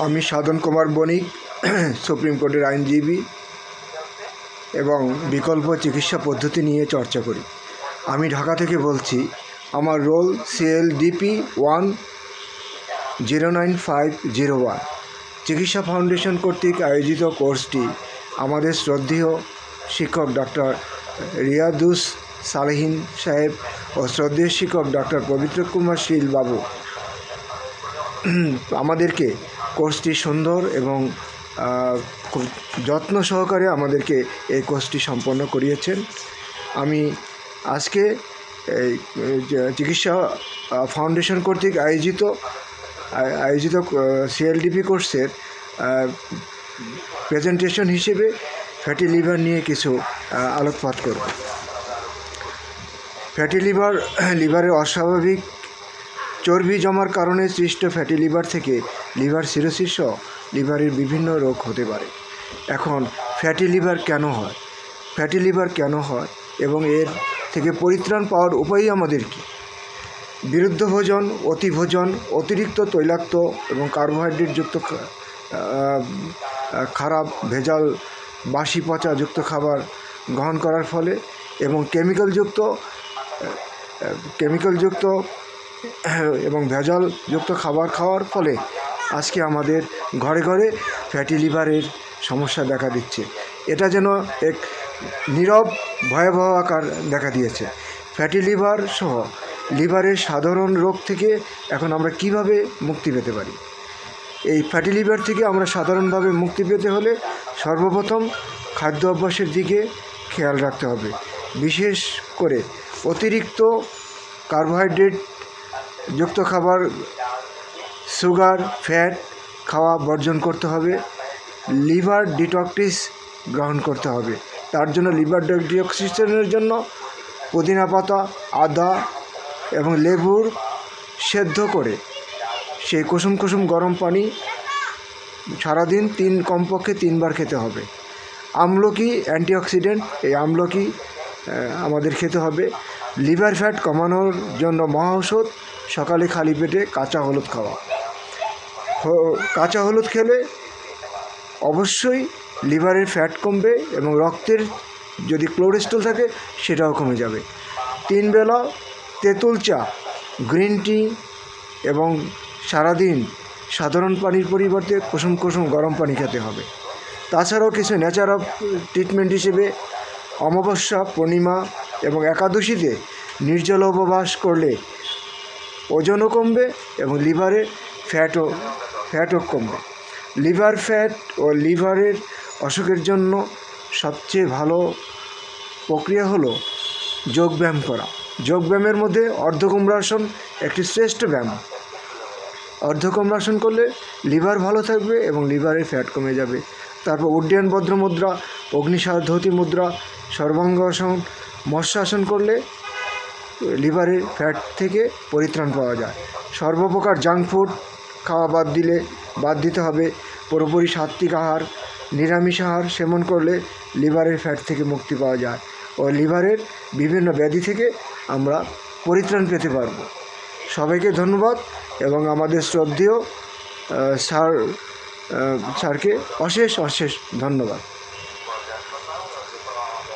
আমি সাধন কুমার বণিক, সুপ্রিম কোর্টের আইনজীবী এবং বিকল্প চিকিৎসা পদ্ধতি নিয়ে চর্চা করি। আমি ঢাকা থেকে বলছি। আমার রোল CLDP 109501। চিকিৎসা ফাউন্ডেশন কর্তৃক আয়োজিত কোর্সটি আমাদের শ্রদ্ধেয় শিক্ষক ডক্টর রিয়াদুস সালেহীন সাহেব ও শ্রদ্ধেয় শিক্ষক ডক্টর পবিত্র কুমার শীল বাবু আমাদেরকে কোর্সটি সুন্দর এবং খুব যত্ন সহকারে আমাদেরকে এই কোর্সটি সম্পন্ন করিয়েছেন। আমি আজকে এই চিকিৎসা ফাউন্ডেশন কর্তৃক আয়োজিত CLDP কোর্সের প্রেজেন্টেশন হিসেবে ফ্যাটি লিভার নিয়ে কিছু আলোকপাত করব। ফ্যাটি লিভারের অস্বাভাবিক চর্বি জমার কারণে সৃষ্ট ফ্যাটি লিভার থেকে লিভার সিরোসিস সহ লিভারের বিভিন্ন রোগ হতে পারে। এখন ফ্যাটি লিভার কেন হয় এবং এর থেকে পরিত্রাণ পাওয়ার উপায় আমাদের কী? বিরুদ্ধ ভোজন, অতিভোজন, অতিরিক্ত তৈলাক্ত এবং কার্বোহাইড্রেটযুক্ত খারাপ, ভেজাল, বাসি পচাযুক্ত খাবার গ্রহণ করার ফলে এবং কেমিক্যালযুক্ত এবং ভেজালযুক্ত খাবার খাওয়ার ফলে আজকে আমাদের ঘরে ঘরে ফ্যাটি লিভারের সমস্যা দেখা দিচ্ছে। এটা যেন এক নীরব ভয়াবহ আকার দেখা দিয়েছে। ফ্যাটি লিভার সহ লিভারের সাধারণ রোগ থেকে এখন আমরা কিভাবে মুক্তি পেতে পারি? এই ফ্যাটি লিভার থেকে আমরা সাধারণভাবে মুক্তি পেতে হলে সর্বপ্রথম খাদ্য অভ্যাসের দিকে খেয়াল রাখতে হবে। বিশেষ করে অতিরিক্ত কার্বোহাইড্রেটযুক্ত খাবার, সুগার, ফ্যাট খাওয়া বর্জন করতে হবে। লিভার ডিটক্সিস গ্রহণ করতে হবে। তার জন্য লিভার ডিটক্সিসের জন্য পুদিনা পাতা, আদা এবং লেবুর সেদ্ধ করে সেই কুসুম কুসুম গরম পানি সারাদিন কমপক্ষে 3 বার খেতে হবে। আমলকি অ্যান্টিঅক্সিডেন্ট, এই আমলকি আমাদের খেতে হবে। লিভার ফ্যাট কমানোর জন্য মহা ঔষধ সকালে খালি পেটে কাঁচা হলুদ খাওয়া। কাঁচা হলুদ খেলে অবশ্যই লিভারের ফ্যাট কমবে এবং রক্তের যদি কোলেস্টেরল থাকে সেটাও কমে যাবে। 3 বেলা তেঁতুল চা, গ্রিন টি এবং সারাদিন সাধারণ পানির পরিবর্তে কুসুম কুসুম গরম পানি খেতে হবে। তাছাড়াও কিছু ন্যাচারাল ট্রিটমেন্ট হিসেবে অমাবস্যা, পূর্ণিমা এবং একাদশীতে নির্জল উপবাস করলে ওজনও কমবে এবং লিভারে ফ্যাটও কমবে। লিভার ফ্যাট ও লিভারের অসুখের জন্য সবচেয়ে ভালো প্রক্রিয়া হলো যোগব্যায়াম করা। যোগব্যায়ামের মধ্যে অর্ধকুম্ভ্রাসন একটি শ্রেষ্ঠ ব্যায়াম। অর্ধকুম্ভ্রাসন করলে লিভার ভালো থাকবে এবং লিভারের ফ্যাট কমে যাবে। তারপর উড্ডয়ন বজ্র মুদ্রা, অগ্নিসারধৌতি মুদ্রা, সর্বাঙ্গাসন, মৎস্যাসন করলে লিভারের ফ্যাট থেকে পরিত্রাণ পাওয়া যায়। সর্বপ্রকার জাঙ্ক ফুড খাওয়া বাদ দিতে হবে। পুরোপুরি সাত্ত্বিক আহার, নিরামিষ আহার সেবন করলে লিভারের ফ্যাট থেকে মুক্তি পাওয়া যায় ও লিভারের বিভিন্ন ব্যাধি থেকে আমরা পরিত্রাণ পেতে পারব। সবাইকে ধন্যবাদ এবং আমাদের শ্রদ্ধেয় স্যারকে অশেষ ধন্যবাদ।